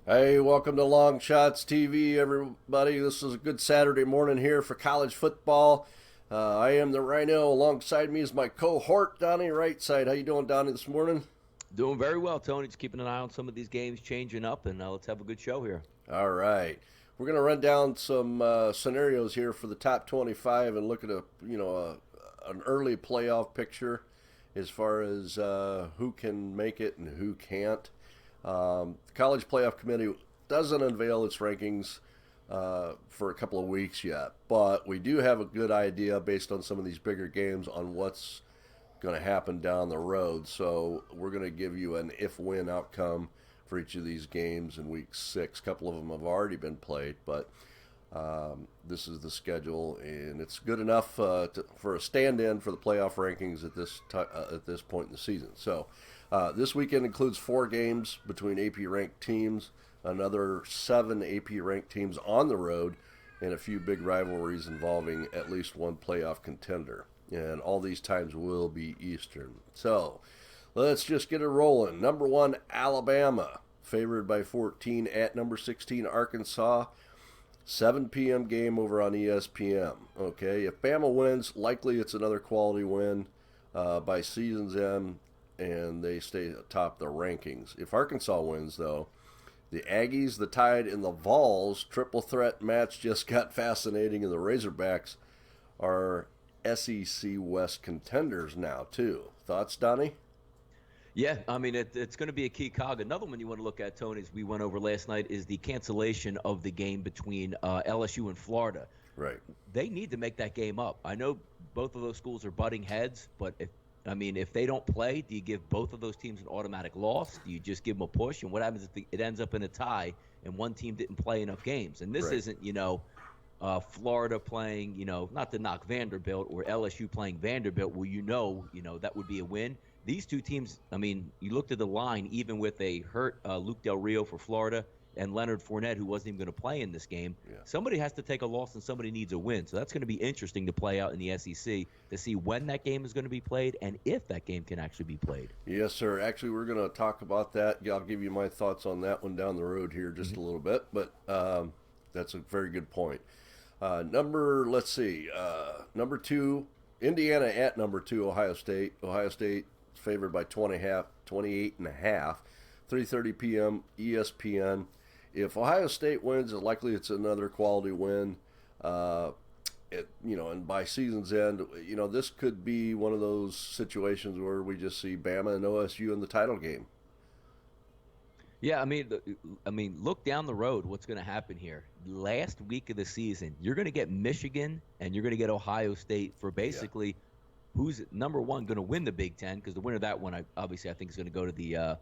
Hey, welcome to LongShots TV, everybody. This is a good Saturday morning here for college football. I am the Rhino. Alongside me is my cohort, Donnie Right Side. How you doing, Donnie, this morning? Doing very well, Tony. Just keeping an eye on some of these games changing up, and let's have a good show here. All right. We're going to run down some scenarios here for the top 25 and look at an early playoff picture as far as who can make it and who can't. The College Playoff Committee doesn't unveil its rankings for a couple of weeks yet, but we do have a good idea based on some of these bigger games on what's going to happen down the road. So we're going to give you an if-win outcome for each of these games in week 6. A couple of them have already been played, but this is the schedule, and it's good enough for a stand-in for the playoff rankings at this point in the season. So this weekend includes 4 games between AP ranked teams, another 7 AP ranked teams on the road, and a few big rivalries involving at least one playoff contender. And all these times will be Eastern. So let's just get it rolling. Number 1, Alabama, favored by 14 at number 16, Arkansas. 7 p.m. game over on ESPN. Okay, if Bama wins, likely it's another quality win by season's end, and they stay atop the rankings. If Arkansas wins, though, the Aggies, the Tide, and the Vols triple threat match just got fascinating, and the Razorbacks are SEC West contenders now, too. Thoughts, Donnie? Yeah, I mean, it's going to be a key cog. Another one you want to look at, Tony, as we went over last night, is the cancellation of the game between LSU and Florida. Right. They need to make that game up. I know both of those schools are butting heads, but if they don't play, do you give both of those teams an automatic loss? Do you just give them a push? And what happens if it ends up in a tie and one team didn't play enough games? And this Right. isn't, Florida playing, not to knock Vanderbilt, or LSU playing Vanderbilt, where that would be a win. These two teams, I mean, you looked at the line, even with a hurt Luke Del Rio for Florida and Leonard Fournette, who wasn't even going to play in this game. Yeah. Somebody has to take a loss and somebody needs a win. So that's going to be interesting to play out in the SEC to see when that game is going to be played and if that game can actually be played. Yes, sir. Actually, we're going to talk about that. Yeah, I'll give you my thoughts on that one down the road here just a little bit, but that's a very good point. Let's see, number 2, Indiana at number 2, Ohio State. Ohio State favored by 28 and a half, 3:30 p.m. ESPN. If Ohio State wins, likely it's another quality win. And by season's end, this could be one of those situations where we just see Bama and OSU in the title game. Yeah, I mean, look down the road. What's going to happen here? Last week of the season, you're going to get Michigan and you're going to get Ohio State for basically who's number one going to win the Big Ten, because the winner of that one, I think, is going to go to the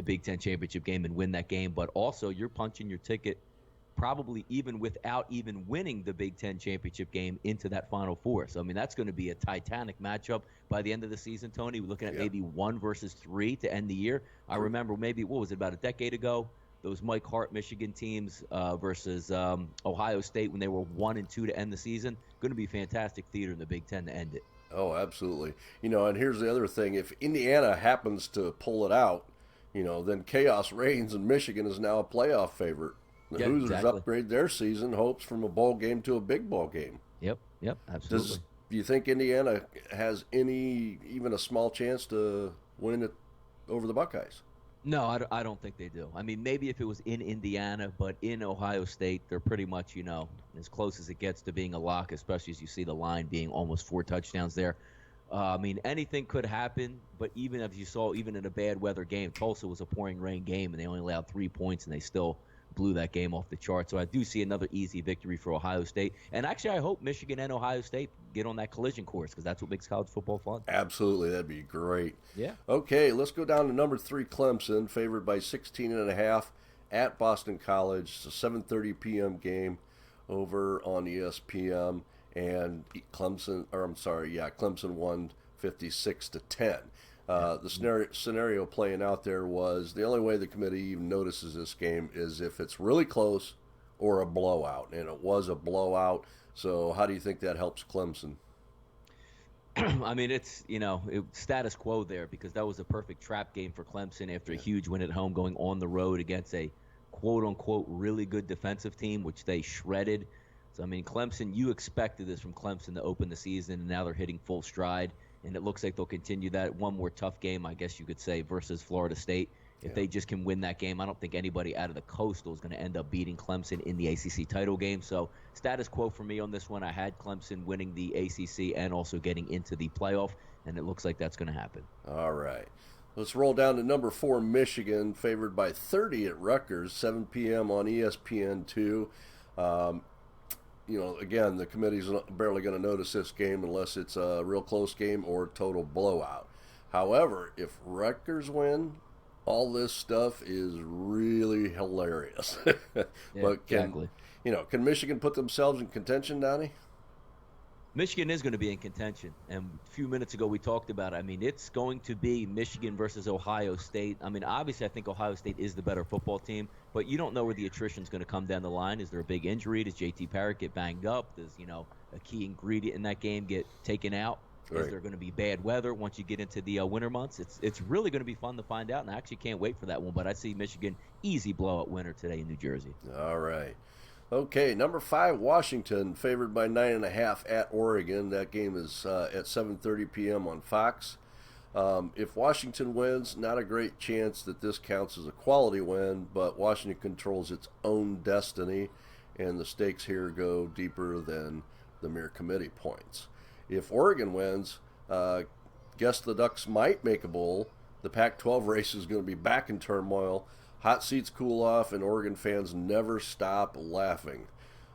Big Ten championship game and win that game. But also, you're punching your ticket, probably even without even winning the Big Ten championship game, into that Final Four. So, I mean, that's going to be a titanic matchup by the end of the season, Tony. We're looking at maybe 1 versus 3 to end the year. I remember maybe, what was it, about a decade ago? Those Mike Hart Michigan teams versus Ohio State when they were 1 and 2 to end the season. Going to be fantastic theater in the Big Ten to end it. Oh, absolutely. And here's the other thing. If Indiana happens to pull it out, then chaos reigns and Michigan is now a playoff favorite. The Yeah, Hoosiers exactly. upgrade their season hopes from a bowl game to a big bowl game. Yep, absolutely. Do you think Indiana has even a small chance to win it over the Buckeyes? No, I don't think they do. I mean, maybe if it was in Indiana, but in Ohio State, they're pretty much, as close as it gets to being a lock, especially as you see the line being almost 4 touchdowns there. I mean, anything could happen, but even as you saw, even in a bad weather game, Tulsa was a pouring rain game, and they only allowed 3 points, and they still blew that game off the chart. So I do see another easy victory for Ohio State. And actually, I hope Michigan and Ohio State get on that collision course, because that's what makes college football fun. Absolutely, that'd be great. Yeah. Okay, let's go down to number 3, Clemson, favored by 16 and a half at Boston College. It's a 7:30 p.m. game over on ESPN, and Clemson won 56-10. The scenario playing out there was the only way the committee even notices this game is if it's really close or a blowout, and it was a blowout. So how do you think that helps Clemson? I mean, it's, status quo there, because that was a perfect trap game for Clemson after a huge win at home, going on the road against a quote-unquote really good defensive team, which they shredded. So, I mean, Clemson, you expected this from Clemson to open the season, and now they're hitting full stride, and it looks like they'll continue that. One more tough game, I guess you could say, versus Florida State. If they just can win that game, I don't think anybody out of the Coastal is going to end up beating Clemson in the ACC title game. So status quo for me on this one. I had Clemson winning the ACC and also getting into the playoff, and it looks like that's going to happen. All right. Let's roll down to number 4, Michigan, favored by 30 at Rutgers, 7 p.m. on ESPN2. Again, the committee's barely going to notice this game unless it's a real close game or total blowout. However, if Rutgers win, all this stuff is really hilarious. But exactly. Can Michigan put themselves in contention, Donnie? Michigan is going to be in contention. And a few minutes ago we talked about it. I mean, it's going to be Michigan versus Ohio State. I mean, obviously I think Ohio State is the better football team, but you don't know where the attrition is going to come down the line. Is there a big injury? Does JT Parrott get banged up? Does, a key ingredient in that game get taken out? Right. Is there going to be bad weather once you get into the winter months? It's really going to be fun to find out, and I actually can't wait for that one. But I see Michigan easy blowout winner today in New Jersey. All right. Okay, number 5, Washington, favored by 9.5 at Oregon. That game is at 7:30 p.m. on Fox. If Washington wins, not a great chance that this counts as a quality win, but Washington controls its own destiny, and the stakes here go deeper than the mere committee points. If Oregon wins, guess the Ducks might make a bowl. The Pac-12 race is going to be back in turmoil. Hot seats cool off, and Oregon fans never stop laughing.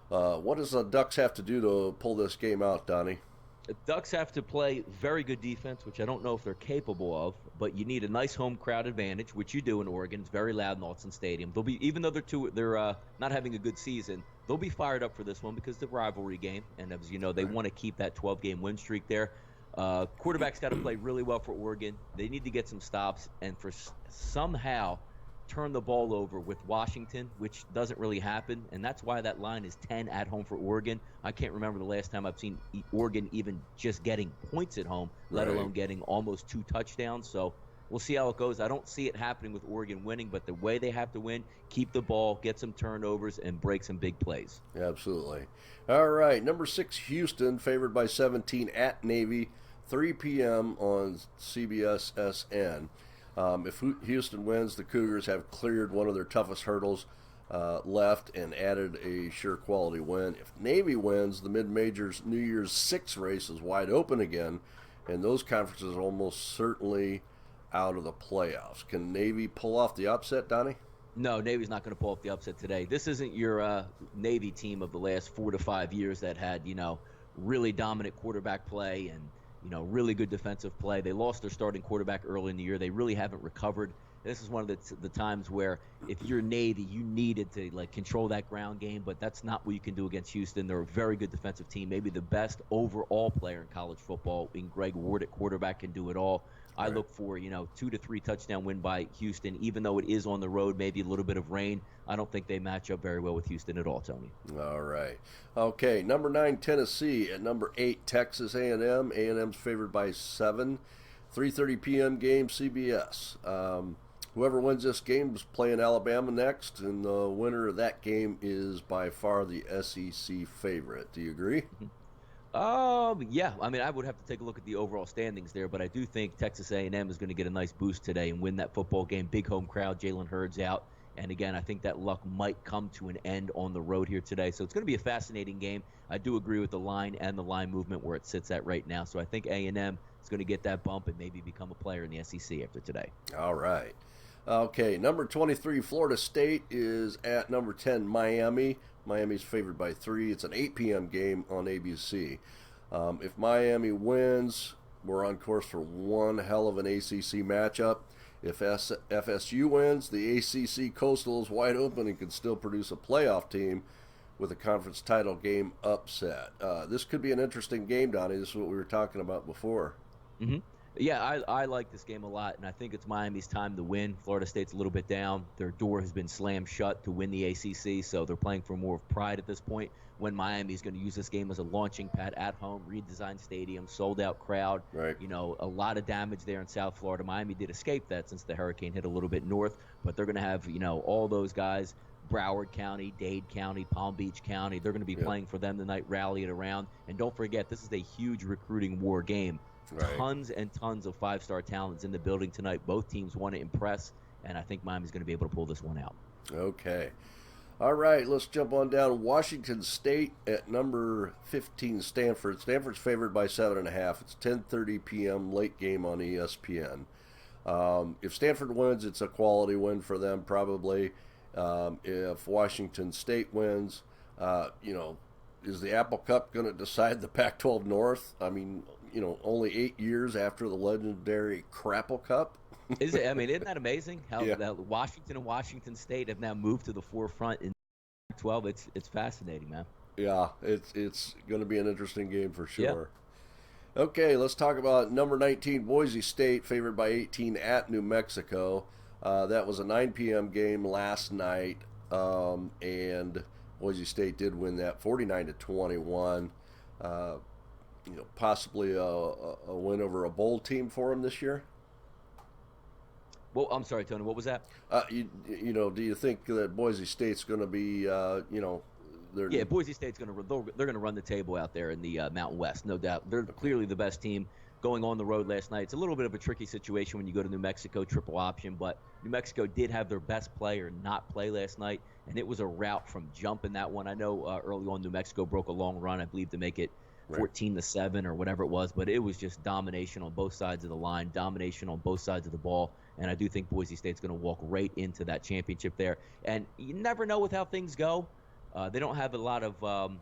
What does the Ducks have to do to pull this game out, Donnie? The Ducks have to play very good defense, which I don't know if they're capable of, but you need a nice home crowd advantage, which you do in Oregon. It's very loud in Autzen Stadium. They'll be, even though they're not having a good season, they'll be fired up for this one because it's a rivalry game, and as you know, they want to keep that 12-game win streak there. Quarterback's got to play really well for Oregon. They need to get some stops, and for somehow turn the ball over with Washington, which doesn't really happen, and that's why that line is 10 at home for Oregon. I can't remember the last time I've seen Oregon even just getting points at home, let alone getting almost 2 touchdowns. So we'll see how it goes. I don't see it happening with Oregon winning, but the way they have to win, keep the ball, get some turnovers, and break some big plays. Absolutely. All right, number 6, Houston, favored by 17 at Navy, 3 p.m. on CBS-SN. If Houston wins, the Cougars have cleared one of their toughest hurdles left and added a sure quality win. If Navy wins, the mid-majors New Year's 6 race is wide open again, and those conferences are almost certainly out of the playoffs. Can Navy pull off the upset, Donnie? No, Navy's not going to pull off the upset today. This isn't your Navy team of the last 4 to 5 years that had, really dominant quarterback play and really good defensive play. They lost their starting quarterback early in the year. They really haven't recovered. This is one of the times where if you're Navy, you needed to control that ground game, but that's not what you can do against Houston. They're a very good defensive team, maybe the best overall player in college football. In Greg Ward at quarterback can do it all. I look for 2 to 3 touchdown win by Houston, even though it is on the road, maybe a little bit of rain. I don't think they match up very well with Houston at all, Tony. All right. Okay, number 9, Tennessee. At number 8, Texas A&M. A&M's favored by 7. 3:30 p.m. game, CBS. Whoever wins this game is playing Alabama next, and the winner of that game is by far the SEC favorite. Do you agree? Yeah. I mean, I would have to take a look at the overall standings there, but I do think Texas A&M is going to get a nice boost today and win that football game. Big home crowd, Jalen Hurds out. And again, I think that luck might come to an end on the road here today. So it's going to be a fascinating game. I do agree with the line and the line movement where it sits at right now. So I think A&M is going to get that bump and maybe become a player in the SEC after today. All right. Okay, number 23, Florida State is at number 10, Miami. Miami's favored by 3. It's an 8 p.m. game on ABC. If Miami wins, we're on course for one hell of an ACC matchup. If FSU wins, the ACC Coastal is wide open and can still produce a playoff team with a conference title game upset. This could be an interesting game, Donnie. This is what we were talking about before. Mm-hmm. Yeah, I like this game a lot, and I think it's Miami's time to win. Florida State's a little bit down. Their door has been slammed shut to win the ACC, so they're playing for more of pride at this point. When Miami's going to use this game as a launching pad at home, redesigned stadium, sold-out crowd. Right. A lot of damage there in South Florida. Miami did escape that since the hurricane hit a little bit north, but they're going to have, all those guys Broward County, Dade County, Palm Beach County. They're going to be playing for them tonight, rally it around. And don't forget, this is a huge recruiting war game. Right. Tons and tons of five-star talents in the building tonight. Both teams want to impress, and I think Miami's going to be able to pull this one out. Okay. All right, let's jump on down. Washington State at number 15, Stanford. Stanford's favored by 7.5. It's 10:30 p.m. late game on ESPN. If Stanford wins, it's a quality win for them, probably. If Washington State wins, is the Apple Cup going to decide the Pac-12 North? I mean, only 8 years after the legendary Crapple Cup. Is it? I mean, isn't that amazing? How Washington and Washington State have now moved to the forefront in 12. It's fascinating, man. Yeah, it's going to be an interesting game for sure. Yeah. Okay, let's talk about number 19, Boise State, favored by 18 at New Mexico. That was a 9 p.m. game last night, and Boise State did win that 49-21. Possibly a win over a bowl team for them this year. Well, I'm sorry, Tony. What was that? Do you think that Boise State's going to be, Boise State's they're going to run the table out there in the Mountain West, no doubt. They're clearly the best team going on the road last night. It's a little bit of a tricky situation when you go to New Mexico, triple option, but New Mexico did have their best player not play last night, and it was a rout from jump in that one. I know early on New Mexico broke a long run, I believe, to make it 14-7 or whatever it was, but it was just domination on both sides of the line, domination on both sides of the ball, and I do think Boise State's going to walk right into that championship there. And you never know with how things go. They don't have a lot of,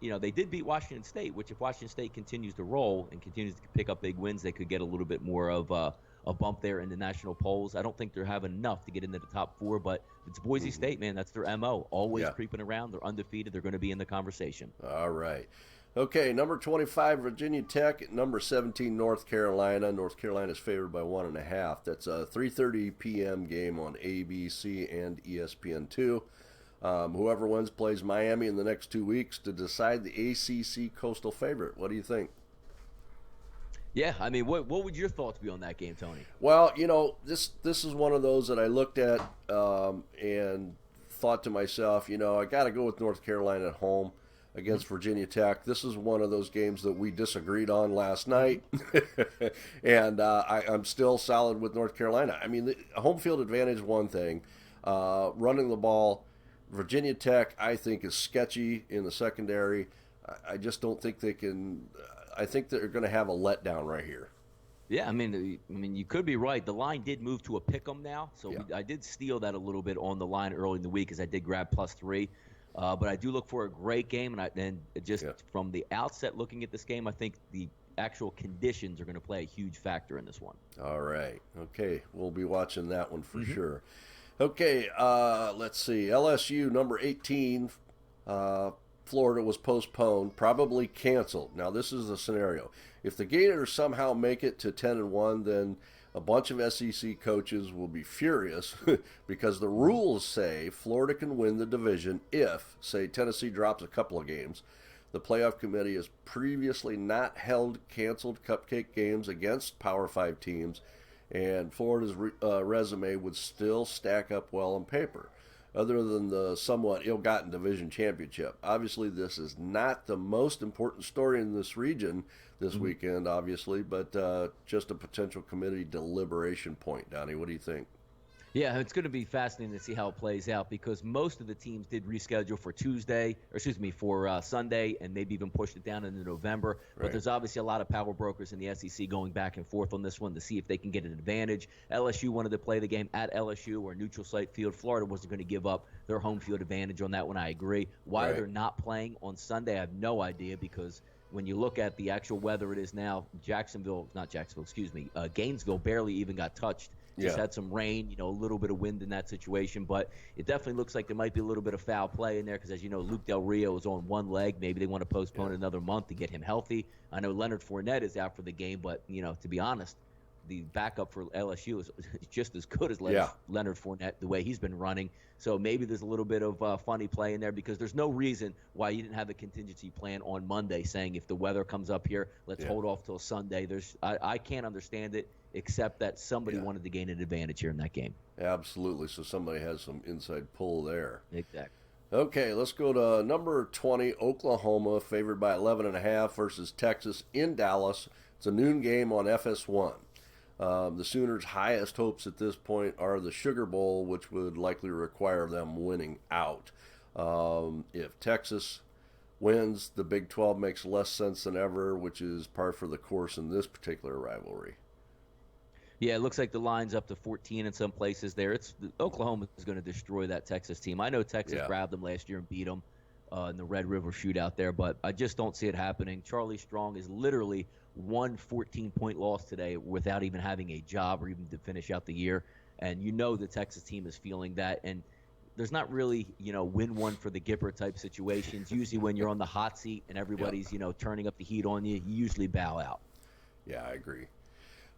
they did beat Washington State, which if Washington State continues to roll and continues to pick up big wins, they could get a little bit more of a bump there in the national polls. I don't think they're having enough to get into the top 4, but it's Boise State, man. That's their MO. Always creeping around. They're undefeated. They're going to be in the conversation. All right. Okay, number 25, Virginia Tech. At number 17, North Carolina. North Carolina is favored by 1.5. That's a 3:30 p.m. game on ABC and ESPN2. Whoever wins plays Miami in the next 2 weeks to decide the ACC Coastal favorite. What do you think? Yeah, I mean, what would your thoughts be on that game, Tony? Well, this is one of those that I looked at and thought to myself, I got to go with North Carolina at home against Virginia Tech. This is one of those games that we disagreed on last night, and I'm still solid with North Carolina. I mean, the home field advantage is one thing. Running the ball, Virginia Tech, I think, is sketchy in the secondary. I just don't think they can. I think they're going to have a letdown right here. Yeah, I mean, you could be right. The line did move to a pick'em now, so I did steal that a little bit on the line early in the week as I did grab +3. But I do look for a great game, and from the outset looking at this game, I think the actual conditions are going to play a huge factor in this one. All right. Okay, we'll be watching that one for sure. Okay, let's see. LSU, number 18, Florida was postponed, probably canceled. Now, this is the scenario. If the Gators somehow make it to 10-1, then a bunch of SEC coaches will be furious because the rules say Florida can win the division if, say, Tennessee drops a couple of games. The playoff committee has previously not held canceled cupcake games against Power 5 teams, and Florida's resume would still stack up well on paper, other than the somewhat ill-gotten division championship. Obviously, this is not the most important story in this region this weekend, obviously, but just a potential committee deliberation point. Donnie, what do you think? Yeah, it's going to be fascinating to see how it plays out because most of the teams did reschedule for Sunday, and maybe even pushed it down into November. Right. But there's obviously a lot of power brokers in the SEC going back and forth on this one to see if they can get an advantage. LSU wanted to play the game at LSU or neutral site field. Florida wasn't going to give up their home field advantage on that one. I agree. Why they're not playing on Sunday, I have no idea because when you look at the actual weather it is now, Gainesville barely even got touched. Just had some rain, a little bit of wind in that situation. But it definitely looks like there might be a little bit of foul play in there because, as you know, Luke Del Rio is on one leg. Maybe they want to postpone another month to get him healthy. I know Leonard Fournette is out for the game, but, to be honest, the backup for LSU is just as good as Yeah. Leonard Fournette, the way he's been running. So maybe there's a little bit of funny play in there because there's no reason why you didn't have a contingency plan on Monday saying if the weather comes up here, let's hold off till Sunday. I can't understand it except that somebody wanted to gain an advantage here in that game. Absolutely. So somebody has some inside pull there. Exactly. Okay, let's go to number 20, Oklahoma, favored by 11.5 versus Texas in Dallas. It's a noon game on FS1. The Sooners' highest hopes at this point are the Sugar Bowl, which would likely require them winning out. If Texas wins, the Big 12 makes less sense than ever, which is par for the course in this particular rivalry. Yeah, it looks like the line's up to 14 in some places there. Oklahoma is going to destroy that Texas team. I know Texas grabbed them last year and beat them in the Red River shootout there, but I just don't see it happening. Charlie Strong is literally one 14-point loss today without even having a job or even to finish out the year. And you know the Texas team is feeling that. And there's not really, win one for the Gipper type situations. Usually when you're on the hot seat and everybody's, turning up the heat on you, you usually bow out. Yeah, I agree.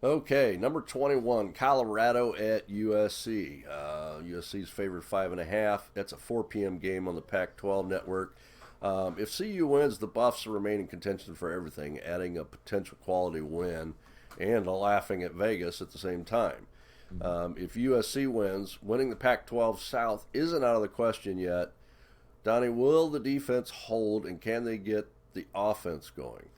Okay, number 21, Colorado at USC. USC's favored 5.5. That's a 4 p.m. game on the Pac-12 network. If CU wins, the Buffs remain in contention for everything, adding a potential quality win and laughing at Vegas at the same time. If USC wins, winning the Pac-12 South isn't out of the question yet. Donnie, will the defense hold, and can they get the offense going?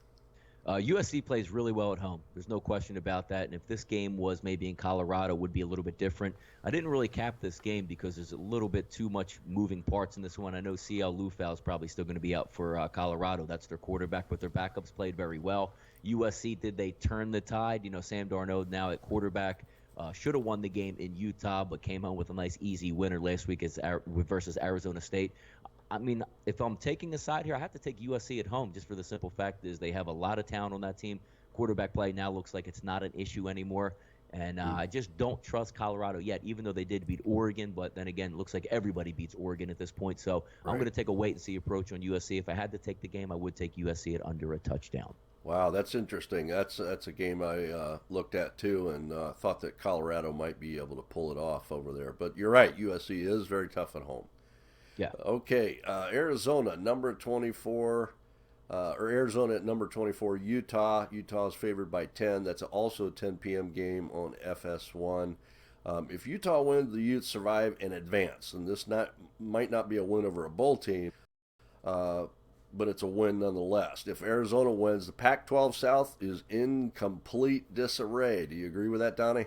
USC plays really well at home. There's no question about that. And if this game was maybe in Colorado, it would be a little bit different. I didn't really cap this game because there's a little bit too much moving parts in this one. I know CL Lufau is probably still going to be out for Colorado. That's their quarterback, but their backups played very well. USC, did they turn the tide? Sam Darnold now at quarterback. Should have won the game in Utah, but came home with a nice, easy winner last week versus Arizona State. I mean, if I'm taking a side here, I have to take USC at home just for the simple fact is they have a lot of talent on that team. Quarterback play now looks like it's not an issue anymore. And I just don't trust Colorado yet, even though they did beat Oregon. But then again, it looks like everybody beats Oregon at this point. So I'm going to take a wait-and-see approach on USC. If I had to take the game, I would take USC at under a touchdown. Wow, that's interesting. That's a game I looked at too and thought that Colorado might be able to pull it off over there. But you're right, USC is very tough at home. Yeah. Okay, Arizona, number 24, or Arizona at number 24, Utah. Utah is favored by 10. That's also a 10 p.m. game on FS1. If Utah wins, the Utes survive and advance. And this might not be a win over a bowl team, but it's a win nonetheless. If Arizona wins, the Pac-12 South is in complete disarray. Do you agree with that, Donnie?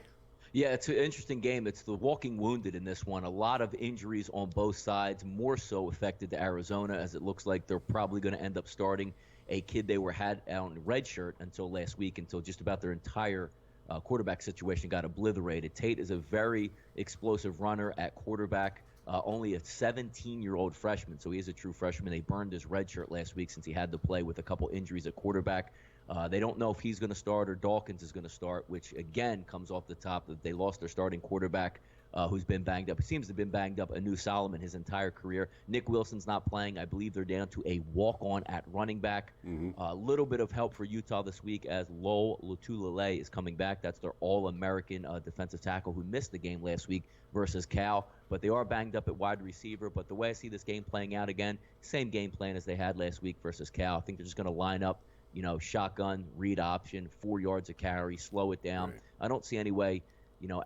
Yeah, it's an interesting game. It's the walking wounded in this one. A lot of injuries on both sides, more so affected to Arizona, as it looks like they're probably going to end up starting a kid they had out in red shirt until last week, until just about their entire quarterback situation got obliterated. Tate is a very explosive runner at quarterback, only a 17-year-old freshman, so he is a true freshman. They burned his red shirt last week since he had to play with a couple injuries at quarterback. They don't know if he's going to start or Dawkins is going to start, which, again, comes off the top that they lost their starting quarterback who's been banged up. He seems to have been banged up, Anu Solomon, his entire career. Nick Wilson's not playing. I believe they're down to a walk-on at running back. A little bit of help for Utah this week as Lowell Lutulele is coming back. That's their All-American defensive tackle who missed the game last week versus Cal. But they are banged up at wide receiver. But the way I see this game playing out again, same game plan as they had last week versus Cal. I think they're just going to line up, shotgun, read option, 4 yards a carry, slow it down. Right. I don't see any way,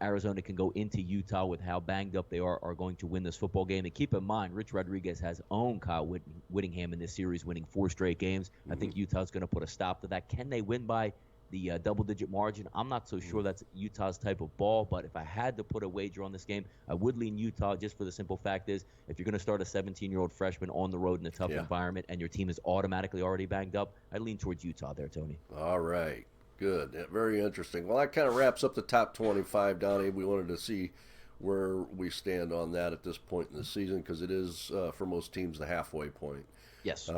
Arizona can go into Utah with how banged up they are going to win this football game. And keep in mind, Rich Rodriguez has owned Kyle Whittingham in this series, winning 4 straight games. I think Utah's going to put a stop to that. Can they win by the double-digit margin? I'm not so sure that's Utah's type of ball, but if I had to put a wager on this game, I would lean Utah just for the simple fact is if you're going to start a 17-year-old freshman on the road in a tough environment and your team is automatically already banged up, I lean towards Utah there, Tony. All right. Good. Very interesting. Well, that kind of wraps up the top 25, Donnie. We wanted to see where we stand on that at this point in the season because it is, for most teams, the halfway point. Yes.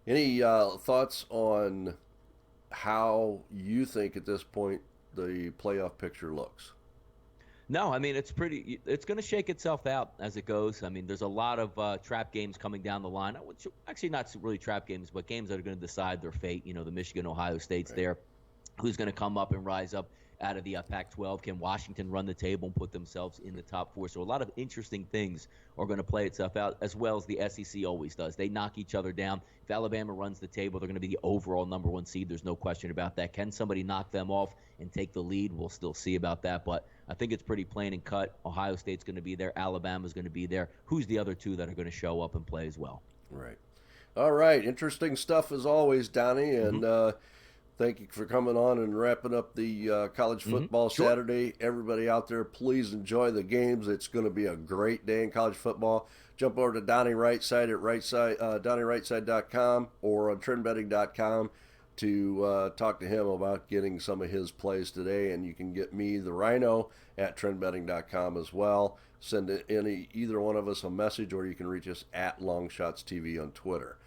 Any thoughts on how you think at this point the playoff picture looks? No, I mean, it's going to shake itself out as it goes. I mean, there's a lot of trap games coming down the line. Which, actually, not really trap games, but games that are going to decide their fate. The Michigan, Ohio State's there. Who's going to come up and rise up? out of the Pac-12? Can Washington run the table and put themselves in the top 4? So a lot of interesting things are going to play itself out, as well as the SEC always does. They knock each other down. If Alabama runs the table, they're going to be the overall number 1 seed. There's no question about that. Can somebody knock them off and take the lead? We'll still see about that, but I think it's pretty plain and cut. Ohio State's going to be there. Alabama's going to be there. Who's the other 2 that are going to show up and play as well? Right. All right. Interesting stuff as always, Donnie. And thank you for coming on and wrapping up the college football Saturday. Everybody out there, please enjoy the games. It's going to be a great day in college football. Jump over to Donnie Rightside at DonnieRightside.com or on TrendBetting.com to talk to him about getting some of his plays today. And you can get me, the Rhino, at TrendBetting.com as well. Send either one of us a message, or you can reach us at LongShots TV on Twitter.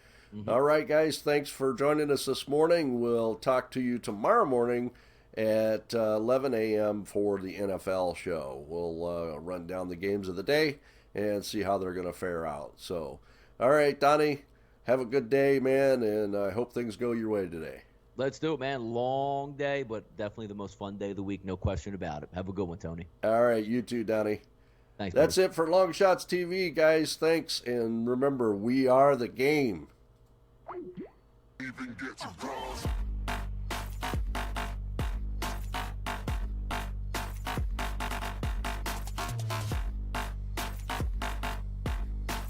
All right, guys, thanks for joining us this morning. We'll talk to you tomorrow morning at 11 a.m. for the NFL show. We'll run down the games of the day and see how they're going to fare out. So, all right, Donnie, have a good day, man, and I hope things go your way today. Let's do it, man. Long day, but definitely the most fun day of the week, no question about it. Have a good one, Tony. All right, you too, Donnie. Thanks. That's it for LongShots TV, guys. Thanks, and remember, we are the game. Even get to